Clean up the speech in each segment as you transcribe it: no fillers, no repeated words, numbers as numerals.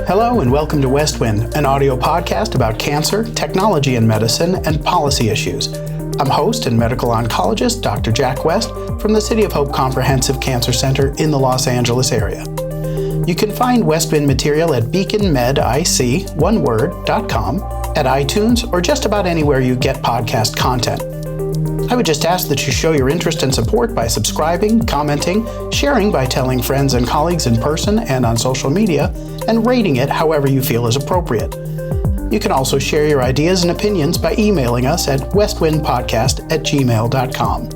Hello and welcome to Westwind, an audio podcast about cancer, technology in medicine, and policy issues. I'm host and medical oncologist Dr. Jack West from the City of Hope Comprehensive Cancer Center in the Los Angeles area. You can find Westwind material at BeaconMedIC, one word.com, at iTunes, or just about anywhere you get podcast content. I would just ask that you show your interest and support by subscribing, commenting, sharing by telling friends and colleagues in person and on social media, and rating it however you feel is appropriate. You can also share your ideas and opinions by emailing us at westwindpodcast@gmail.com.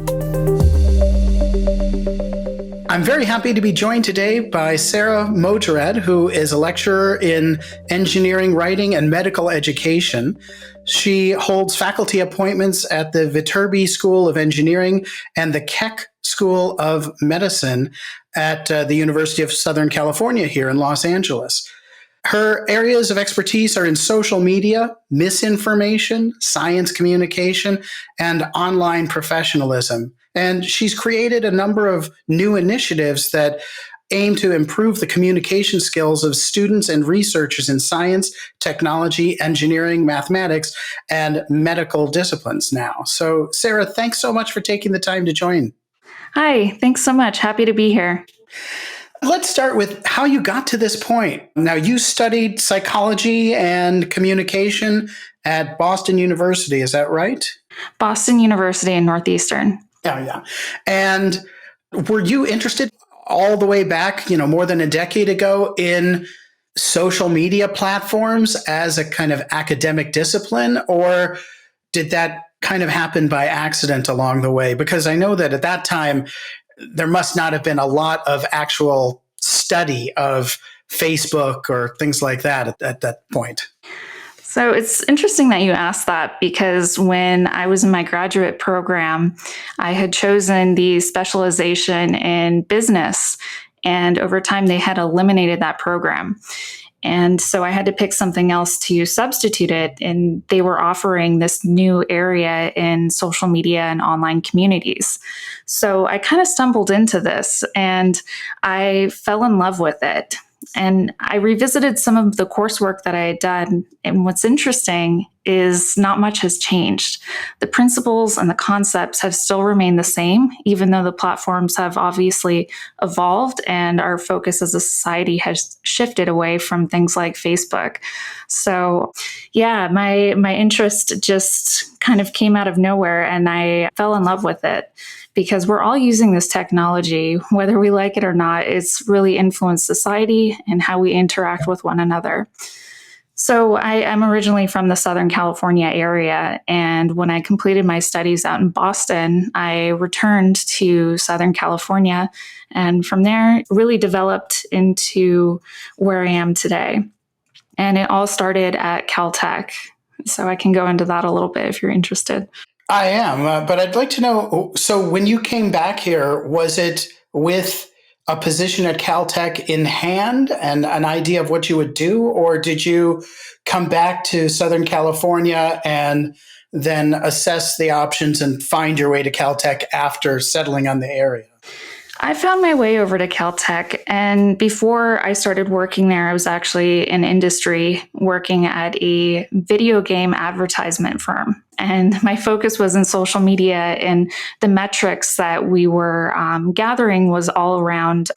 I'm very happy to be joined today by Sarah Mojarad, who is a lecturer in engineering, writing, and medical education. She holds faculty appointments at the Viterbi School of Engineering and the Keck School of Medicine at the University of Southern California here in Los Angeles. Her areas of expertise are in social media, misinformation, science communication, and online professionalism. And she's created a number of new initiatives that aim to improve the communication skills of students and researchers in science, technology, engineering, mathematics, and medical disciplines now. So, Sarah, thanks so much for taking the time to join. Hi, thanks so much. Happy to be here. Let's start with how you got to this point. Now, you studied psychology and communication at Boston University, is that right? Boston University in Northeastern. Yeah. And were you interested all the way back, more than a decade ago in social media platforms as a kind of academic discipline, or did that kind of happen by accident along the way? Because I know that at that time, there must not have been a lot of actual study of Facebook or things like that at that point. So it's interesting that you asked that, because when I was in my graduate program, I had chosen the specialization in business, and over time they had eliminated that program. And so I had to pick something else to substitute it, and they were offering this new area in social media and online communities. So I kind of stumbled into this and I fell in love with it. And I revisited some of the coursework that I had done. And what's interesting is not much has changed. The principles and the concepts have still remained the same, even though the platforms have obviously evolved and our focus as a society has shifted away from things like Facebook. So yeah, my interest just kind of came out of nowhere and I fell in love with it. Because we're all using this technology, whether we like it or not. It's really influenced society and how we interact with one another. So I'm originally from the Southern California area. And when I completed my studies out in Boston, I returned to Southern California. And from there, really developed into where I am today. And it all started at Caltech. So I can go into that a little bit if you're interested. I am, but I'd like to know, so when you came back here, was it with a position at Caltech in hand and an idea of what you would do, or did you come back to Southern California and then assess the options and find your way to Caltech after settling on the area? I found my way over to Caltech, and before I started working there, I was actually in industry working at a video game advertisement firm. And my focus was in social media, and the metrics that we were gathering was all around,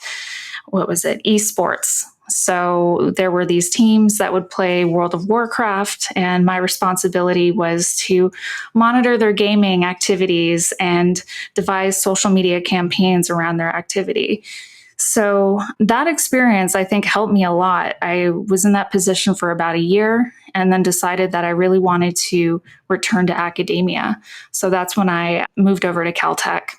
esports. So there were these teams that would play World of Warcraft, and my responsibility was to monitor their gaming activities and devise social media campaigns around their activity. So that experience, I think, helped me a lot. I was in that position for about a year and then decided that I really wanted to return to academia. So that's when I moved over to Caltech.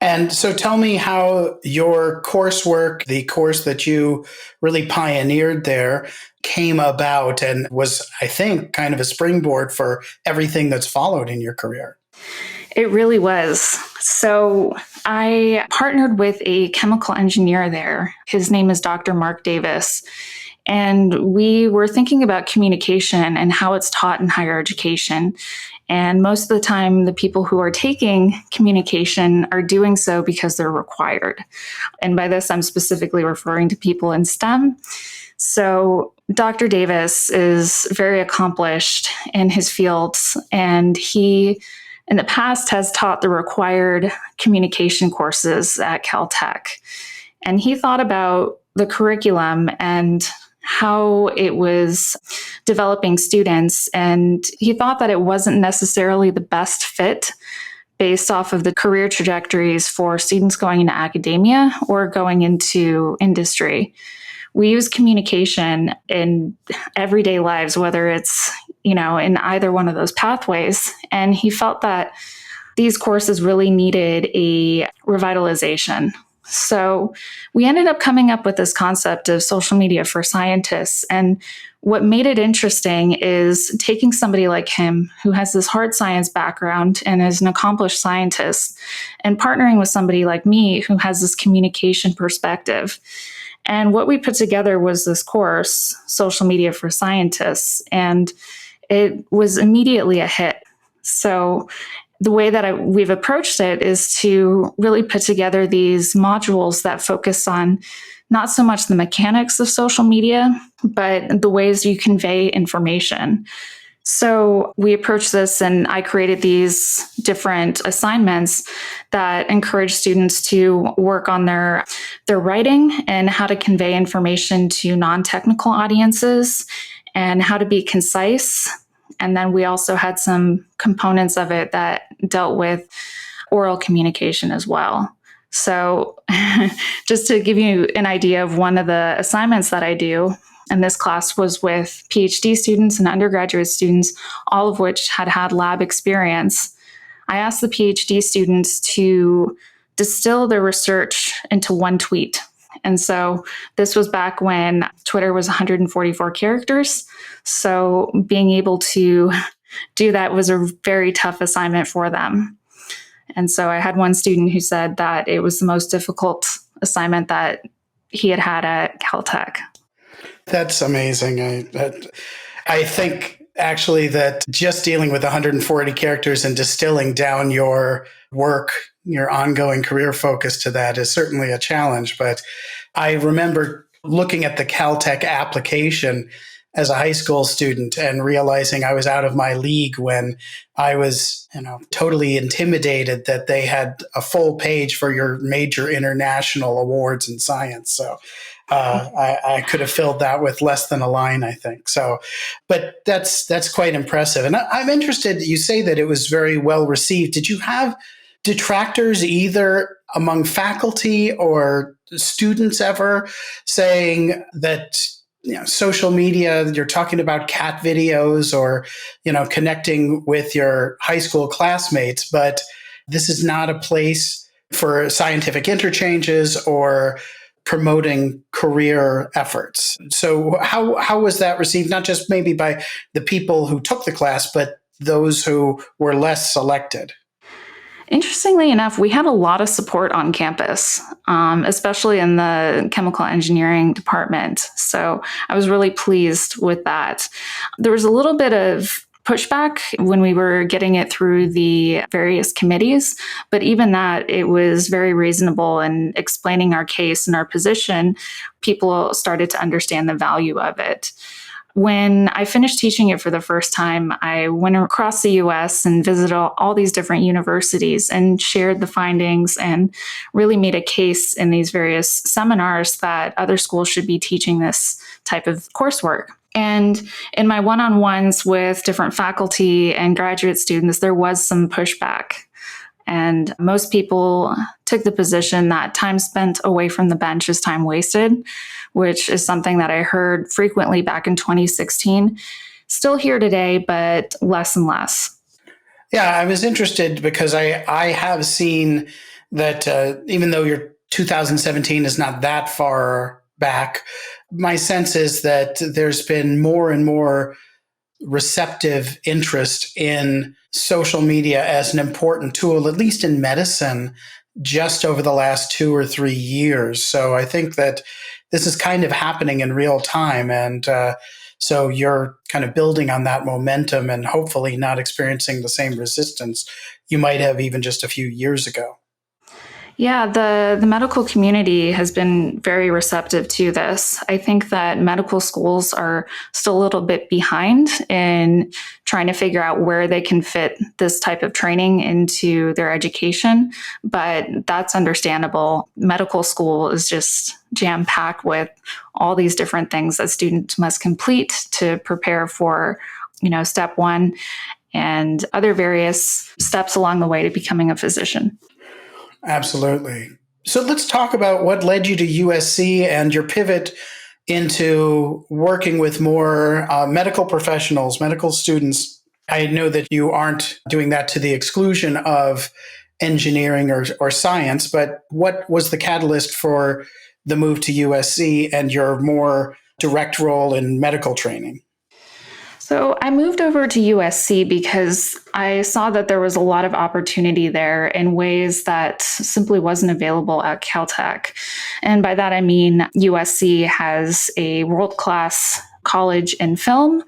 And so tell me how your coursework, the course that you really pioneered there, came about and was, I think, kind of a springboard for everything that's followed in your career. It really was. So I partnered with a chemical engineer there. His name is Dr. Mark Davis. And we were thinking about communication and how it's taught in higher education. And most of the time, the people who are taking communication are doing so because they're required. And by this, I'm specifically referring to people in STEM. So Dr. Davis is very accomplished in his fields, and he, in the past, has taught the required communication courses at Caltech. And he thought about the curriculum and how it was developing students. And he thought that it wasn't necessarily the best fit based off of the career trajectories for students going into academia or going into industry. We use communication in everyday lives, whether it's, in either one of those pathways. And he felt that these courses really needed a revitalization. So we ended up coming up with this concept of social media for scientists. And what made it interesting is taking somebody like him, who has this hard science background and is an accomplished scientist, and partnering with somebody like me, who has this communication perspective. And what we put together was this course, Social Media for Scientists, and it was immediately a hit. So the way that we've approached it is to really put together these modules that focus on not so much the mechanics of social media, but the ways you convey information. So we approached this, and I created these different assignments that encourage students to work on their writing and how to convey information to non-technical audiences and how to be concise. And then we also had some components of it that dealt with oral communication as well. So just to give you an idea of one of the assignments that I do, and this class was with PhD students and undergraduate students, all of which had lab experience. I asked the PhD students to distill their research into one tweet. And so this was back when Twitter was 144 characters. So being able to do that was a very tough assignment for them. And so I had one student who said that it was the most difficult assignment that he had at Caltech. That's amazing. I think actually that just dealing with 140 characters and distilling down your work, your ongoing career focus to that is certainly a challenge. But I remember looking at the Caltech application as a high school student and realizing I was out of my league when I was, totally intimidated that they had a full page for your major international awards in science. So I could have filled that with less than a line, I think. So, but that's quite impressive. And I'm interested, you say that it was very well received. Did you have detractors either among faculty or students ever saying that, social media, you're talking about cat videos or, connecting with your high school classmates, but this is not a place for scientific interchanges or promoting career efforts. So how was that received, not just maybe by the people who took the class, but those who were less selected? Interestingly enough, we had a lot of support on campus, especially in the chemical engineering department. So I was really pleased with that. There was a little bit of pushback when we were getting it through the various committees, but even that, it was very reasonable in explaining our case and our position. People started to understand the value of it. When I finished teaching it for the first time, I went across the US and visited all these different universities and shared the findings and really made a case in these various seminars that other schools should be teaching this type of coursework. And in my one-on-ones with different faculty and graduate students, there was some pushback. And most people took the position that time spent away from the bench is time wasted, which is something that I heard frequently back in 2016. Still here today, but less and less. Yeah, I was interested because I have seen that even though your 2017 is not that far back, my sense is that there's been more and more receptive interest in social media as an important tool, at least in medicine, just over the last 2 or 3 years. So I think that this is kind of happening in real time. And So you're kind of building on that momentum and hopefully not experiencing the same resistance you might have even just a few years ago. Yeah, the medical community has been very receptive to this. I think that medical schools are still a little bit behind in trying to figure out where they can fit this type of training into their education, but that's understandable. Medical school is just jam-packed with all these different things that students must complete to prepare for, step one and other various steps along the way to becoming a physician. Absolutely. So let's talk about what led you to USC and your pivot into working with more medical professionals, medical students. I know that you aren't doing that to the exclusion of engineering or science, but what was the catalyst for the move to USC and your more direct role in medical training? So I moved over to USC because I saw that there was a lot of opportunity there in ways that simply wasn't available at Caltech. And by that, I mean USC has a world-class college in film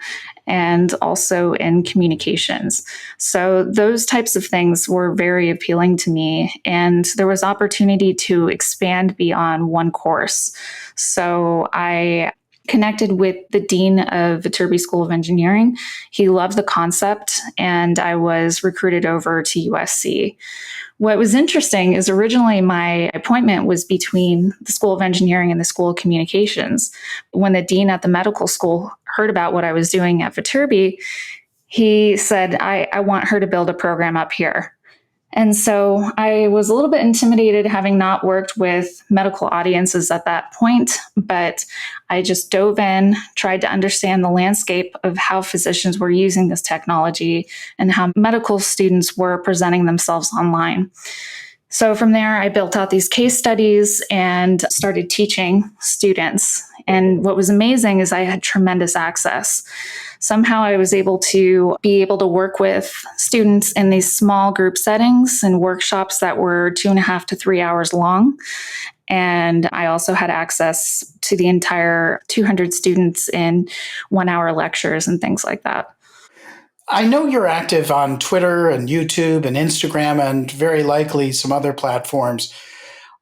and also in communications. So those types of things were very appealing to me. And there was opportunity to expand beyond one course. So I connected with the dean of Viterbi School of Engineering. He loved the concept, and I was recruited over to USC. What was interesting is originally my appointment was between the School of Engineering and the School of Communications. When the dean at the medical school heard about what I was doing at Viterbi, he said, I want her to build a program up here. And so I was a little bit intimidated, having not worked with medical audiences at that point, but I just dove in, tried to understand the landscape of how physicians were using this technology and how medical students were presenting themselves online. So from there, I built out these case studies and started teaching students. And what was amazing is I had tremendous access. Somehow I was able to work with students in these small group settings and workshops that were 2.5 to 3 hours long. And I also had access to the entire 200 students in 1 hour lectures and things like that. I know you're active on Twitter and YouTube and Instagram and very likely some other platforms.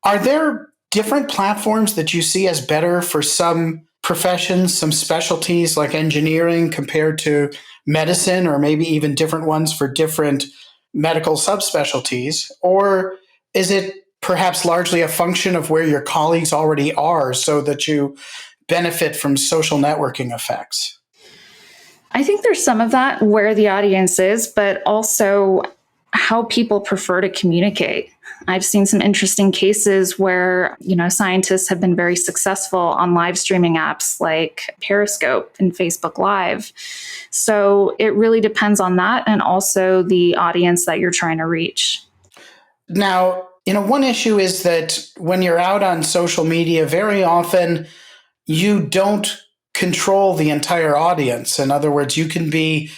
Are there different platforms that you see as better for some professions, some specialties like engineering compared to medicine, or maybe even different ones for different medical subspecialties? Or is it perhaps largely a function of where your colleagues already are so that you benefit from social networking effects? I think there's some of that where the audience is, but also how people prefer to communicate. I've seen some interesting cases where, scientists have been very successful on live streaming apps like Periscope and Facebook Live. So it really depends on that and also the audience that you're trying to reach. Now, one issue is that when you're out on social media, very often you don't control the entire audience. In other words, you can be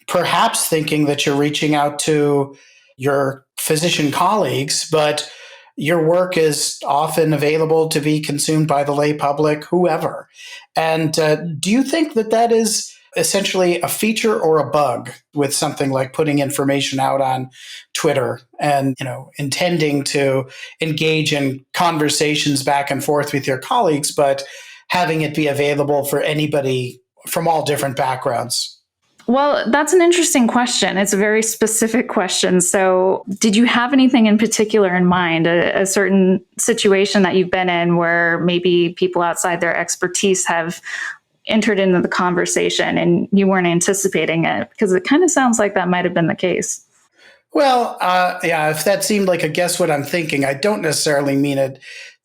perhaps thinking that you're reaching out to your physician colleagues, but your work is often available to be consumed by the lay public, whoever. And do you think that that is essentially a feature or a bug with something like putting information out on Twitter and, intending to engage in conversations back and forth with your colleagues, but having it be available for anybody from all different backgrounds? Well, that's an interesting question. It's a very specific question. So, did you have anything in particular in mind, a certain situation that you've been in where maybe people outside their expertise have entered into the conversation and you weren't anticipating it? Because it kind of sounds like that might have been the case. Well, yeah, if that seemed like a guess what I'm thinking, I don't necessarily mean it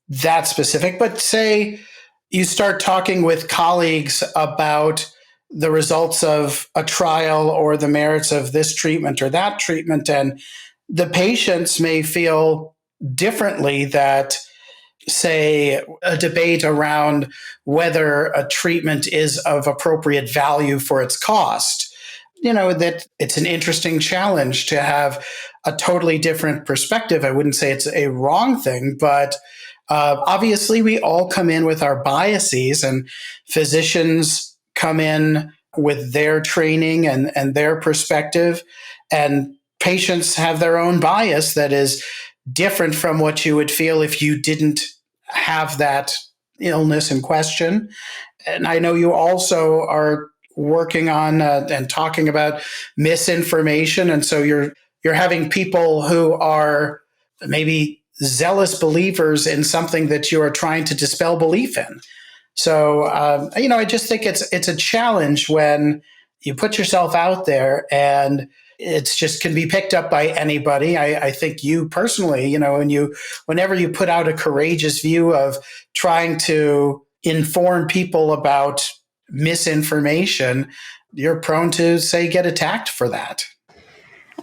that specific, but say you start talking with colleagues about the results of a trial or the merits of this treatment or that treatment, and the patients may feel differently that, say, a debate around whether a treatment is of appropriate value for its cost. That it's an interesting challenge to have a totally different perspective. I wouldn't say it's a wrong thing, but obviously we all come in with our biases, and physicians come in with their training and their perspective, and patients have their own bias that is different from what you would feel if you didn't have that illness in question. And I know you also are working on and talking about misinformation, and so you're having people who are maybe zealous believers in something that you are trying to dispel belief in. So I just think it's a challenge when you put yourself out there and it's just can be picked up by anybody. I think you personally, whenever you put out a courageous view of trying to inform people about misinformation, you're prone to, say, get attacked for that.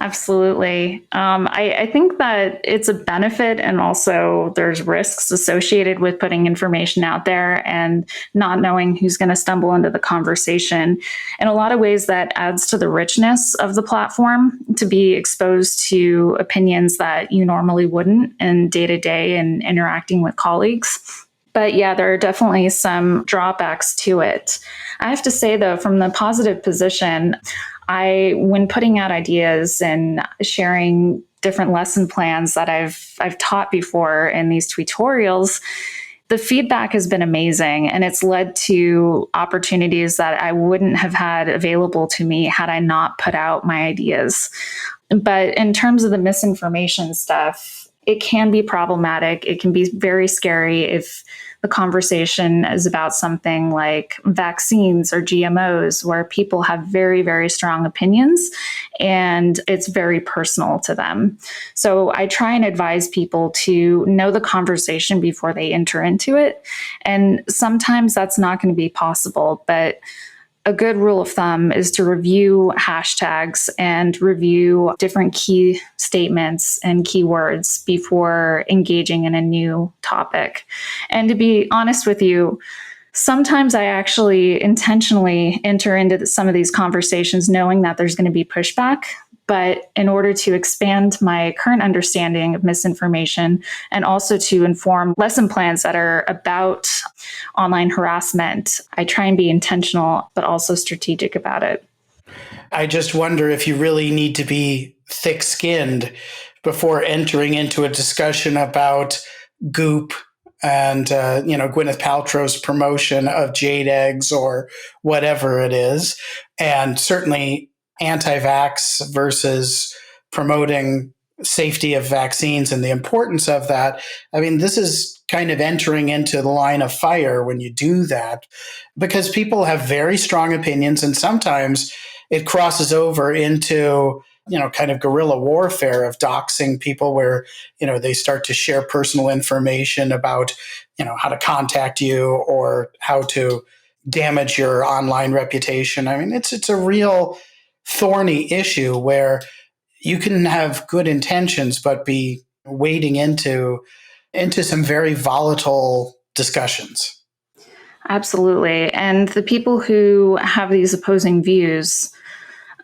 Absolutely. I think that it's a benefit, and also there's risks associated with putting information out there and not knowing who's going to stumble into the conversation. In a lot of ways, that adds to the richness of the platform to be exposed to opinions that you normally wouldn't in day to day and interacting with colleagues. But yeah, there are definitely some drawbacks to it. I have to say, though, from the positive position, when putting out ideas and sharing different lesson plans that I've taught before in these tutorials, the feedback has been amazing, and it's led to opportunities that I wouldn't have had available to me had I not put out my ideas. But in terms of the misinformation stuff, it can be problematic. It can be very scary if the conversation is about something like vaccines or GMOs, where people have very, very strong opinions and it's very personal to them. So I try and advise people to know the conversation before they enter into it. And sometimes that's not going to be possible, but a good rule of thumb is to review hashtags and review different key statements and keywords before engaging in a new topic. And to be honest with you, sometimes I actually intentionally enter into some of these conversations knowing that there's going to be pushback. But in order to expand my current understanding of misinformation and also to inform lesson plans that are about online harassment, I try and be intentional, but also strategic about it. I just wonder if you really need to be thick-skinned before entering into a discussion about Goop and Gwyneth Paltrow's promotion of jade eggs or whatever it is, and certainly anti-vax versus promoting safety of vaccines and the importance of that. I mean, this is kind of entering into the line of fire when you do that, because people have very strong opinions, and sometimes it crosses over into kind of guerrilla warfare of doxing people, where they start to share personal information about how to contact you or how to damage your online reputation. I mean, it's a real thorny issue where you can have good intentions but be wading into some very volatile discussions. Absolutely. And the people who have these opposing views,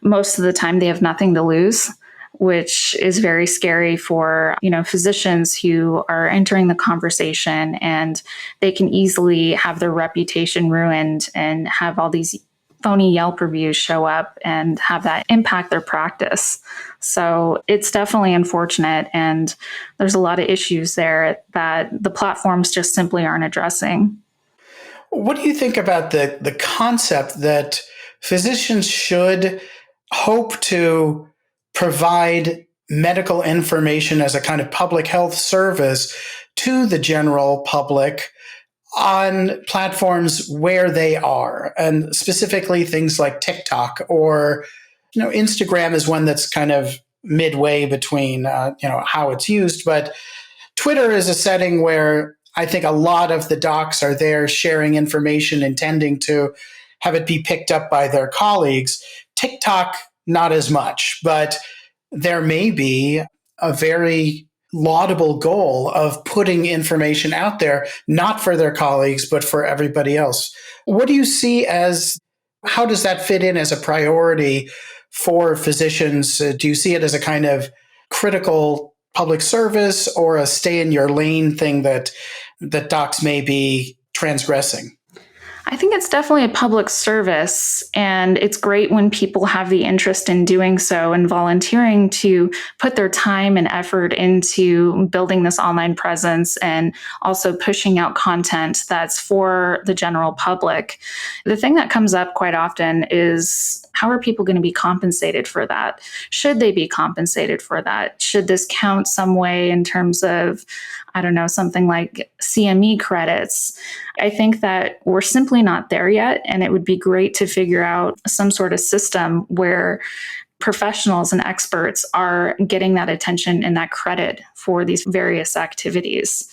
most of the time they have nothing to lose, which is very scary for, physicians who are entering the conversation, and they can easily have their reputation ruined and have all these phony Yelp reviews show up and have that impact their practice. So it's definitely unfortunate. And there's a lot of issues there that the platforms just simply aren't addressing. What do you think about the concept that physicians should hope to provide medical information as a kind of public health service to the general public on platforms where they are, and specifically things like TikTok or Instagram is one that's kind of midway between how it's used, but Twitter is a setting where I think a lot of the docs are there sharing information, intending to have it be picked up by their colleagues. TikTok, not as much, but there may be a very laudable goal of putting information out there, not for their colleagues, but for everybody else. What do you see how does that fit in as a priority for physicians? Do you see it as a kind of critical public service or a stay in your lane thing that docs may be transgressing? I think it's definitely a public service, and it's great when people have the interest in doing so and volunteering to put their time and effort into building this online presence and also pushing out content that's for the general public. The thing that comes up quite often is, how are people going to be compensated for that? Should they be compensated for that? Should this count some way in terms of, I don't know, something like CME credits? I think that we're simply not there yet, and it would be great to figure out some sort of system where professionals and experts are getting that attention and that credit for these various activities.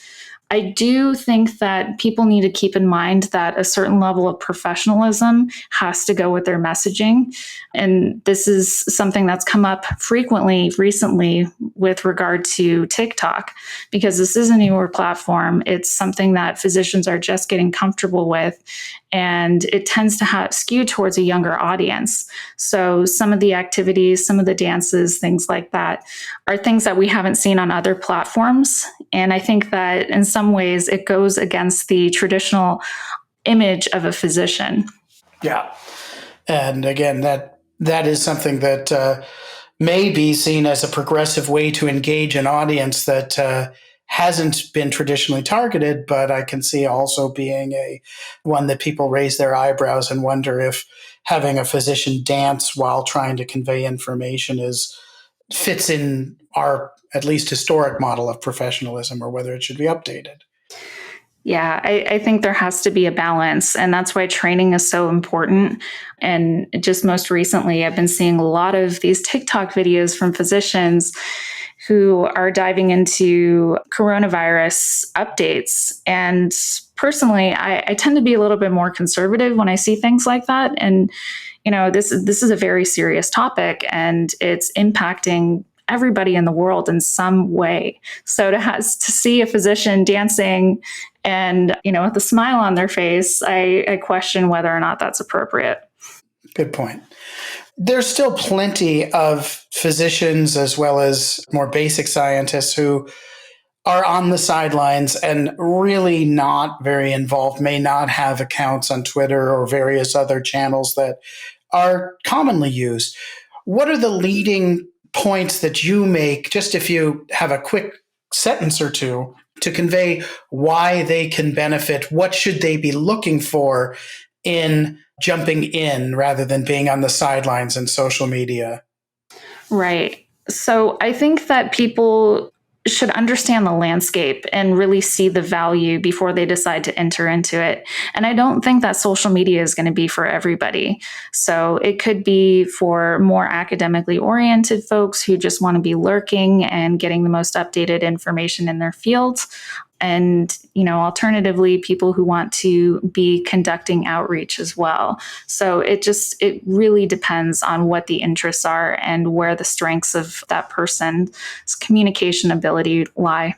I do think that people need to keep in mind that a certain level of professionalism has to go with their messaging. And this is something that's come up frequently recently with regard to TikTok, because this is a newer platform. It's something that physicians are just getting comfortable with, and it tends to skew towards a younger audience. So some of the activities, some of the dances, things like that are things that we haven't seen on other platforms. And I think that in some ways it goes against the traditional image of a physician. Yeah. And again, that is something that may be seen as a progressive way to engage an audience that hasn't been traditionally targeted, but I can see also being a one that people raise their eyebrows and wonder if having a physician dance while trying to convey information fits in our at least historic model of professionalism, or whether it should be updated. Yeah, I think there has to be a balance, and that's why training is so important. And just most recently, I've been seeing a lot of these TikTok videos from physicians who are diving into coronavirus updates. And personally, I tend to be a little bit more conservative when I see things like that. And, this is a very serious topic, and it's impacting everybody in the world in some way. So to see a physician dancing and, with a smile on their face, I question whether or not that's appropriate. Good point. There's still plenty of physicians as well as more basic scientists who are on the sidelines and really not very involved, may not have accounts on Twitter or various other channels that are commonly used. What are the leading points that you make, just if you have a quick sentence or two, to convey why they can benefit? What should they be looking for in jumping in rather than being on the sidelines in social media? Right. So I think that people should understand the landscape and really see the value before they decide to enter into it. And I don't think that social media is going to be for everybody. So it could be for more academically oriented folks who just want to be lurking and getting the most updated information in their fields. And, alternatively, people who want to be conducting outreach as well. So it really depends on what the interests are and where the strengths of that person's communication ability lie.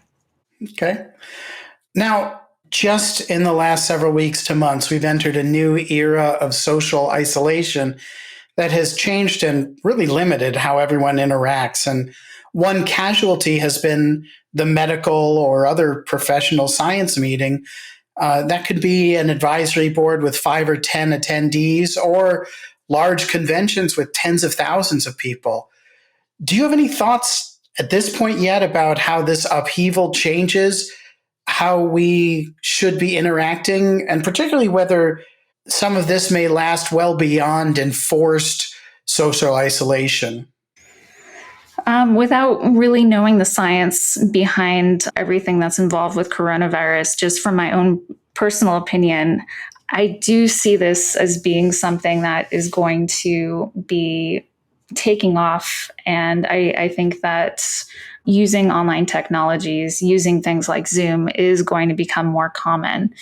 Okay. Now, just in the last several weeks to months, we've entered a new era of social isolation that has changed and really limited how everyone interacts. And one casualty has been the medical or other professional science meeting. That could be an advisory board with 5 or 10 attendees, or large conventions with tens of thousands of people. Do you have any thoughts at this point yet about how this upheaval changes how we should be interacting, and particularly whether some of this may last well beyond enforced social isolation? Without really knowing the science behind everything that's involved with coronavirus, just from my own personal opinion, I do see this as being something that is going to be taking off. And I think that using online technologies, using things like Zoom, is going to become more common.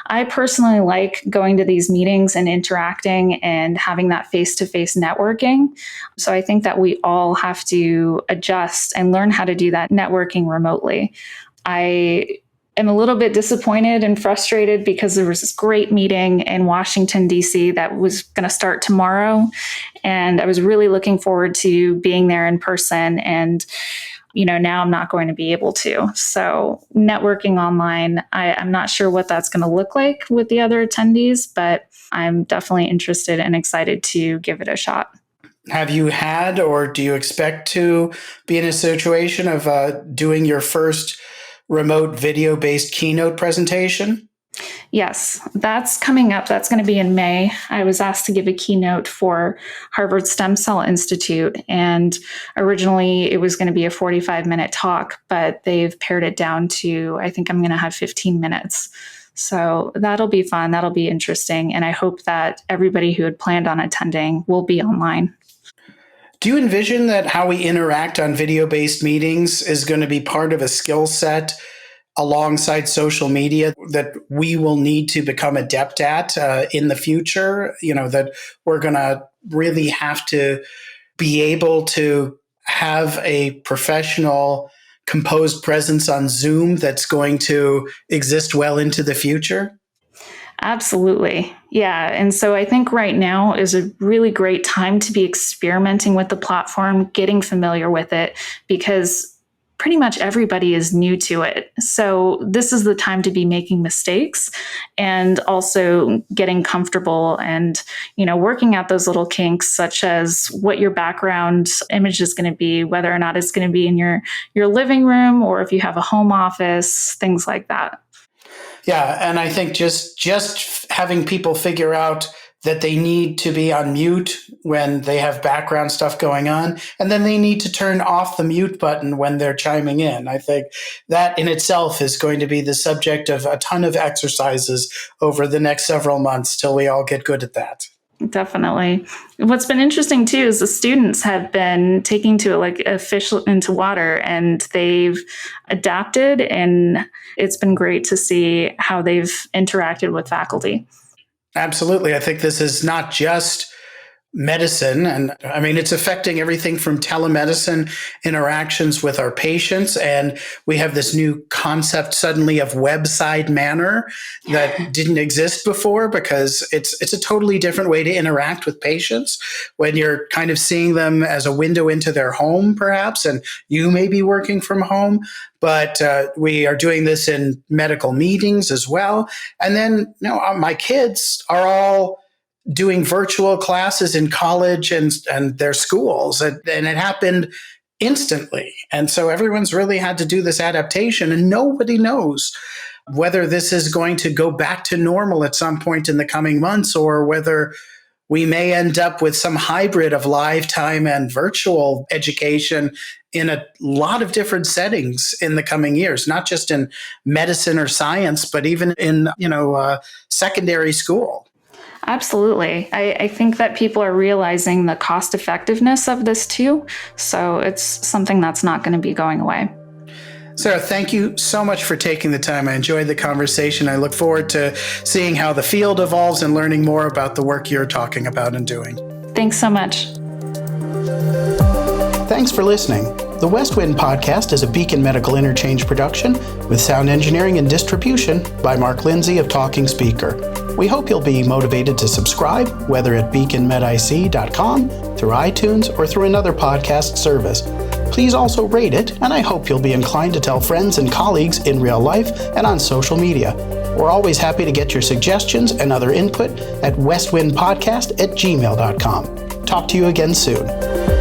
I personally like going to these meetings and interacting and having that face-to-face networking. So I think that we all have to adjust and learn how to do that networking remotely. I am a little bit disappointed and frustrated because there was this great meeting in Washington, D.C. that was going to start tomorrow. And I was really looking forward to being there in person. And now I'm not going to be able to. So networking online, I'm not sure what that's going to look like with the other attendees, but I'm definitely interested and excited to give it a shot. Have you had, or do you expect to be in a situation of doing your first remote video-based keynote presentation? Yes, that's coming up. That's going to be in May. I was asked to give a keynote for Harvard Stem Cell Institute, and originally it was going to be a 45-minute talk, but they've pared it down to, I think I'm going to have 15 minutes. So that'll be fun. That'll be interesting. And I hope that everybody who had planned on attending will be online. Do you envision that how we interact on video-based meetings is going to be part of a skill set alongside social media that we will need to become adept at in the future? That we're going to really have to be able to have a professional composed presence on Zoom that's going to exist well into the future? Absolutely. Yeah. And so I think right now is a really great time to be experimenting with the platform, getting familiar with it, because pretty much everybody is new to it. So this is the time to be making mistakes and also getting comfortable and, working out those little kinks, such as what your background image is going to be, whether or not it's going to be in your living room or if you have a home office, things like that. Yeah, and I think just having people figure out that they need to be on mute when they have background stuff going on, and then they need to turn off the mute button when they're chiming in. I think that in itself is going to be the subject of a ton of exercises over the next several months till we all get good at that. Definitely. What's been interesting too is the students have been taking to it like a fish into water, and they've adapted, and it's been great to see how they've interacted with faculty. Absolutely. I think this is not just medicine. And I mean, it's affecting everything from telemedicine interactions with our patients. And we have this new concept suddenly of website manner that didn't exist before, because it's a totally different way to interact with patients when you're kind of seeing them as a window into their home, perhaps, and you may be working from home. But we are doing this in medical meetings as well. And then, my kids are all doing virtual classes in college and their schools. And it happened instantly. And so everyone's really had to do this adaptation, and nobody knows whether this is going to go back to normal at some point in the coming months, or whether we may end up with some hybrid of live time and virtual education in a lot of different settings in the coming years, not just in medicine or science, but even in, secondary school. Absolutely. I think that people are realizing the cost effectiveness of this too. So it's something that's not going to be going away. Sarah, thank you so much for taking the time. I enjoyed the conversation. I look forward to seeing how the field evolves and learning more about the work you're talking about and doing. Thanks so much. Thanks for listening. The West Wind Podcast is a Beacon Medical Interchange production with sound engineering and distribution by Mark Lindsay of Talking Speaker. We hope you'll be motivated to subscribe, whether at BeaconMedIC.com, through iTunes, or through another podcast service. Please also rate it, and I hope you'll be inclined to tell friends and colleagues in real life and on social media. We're always happy to get your suggestions and other input at westwindpodcast@gmail.com. Talk to you again soon.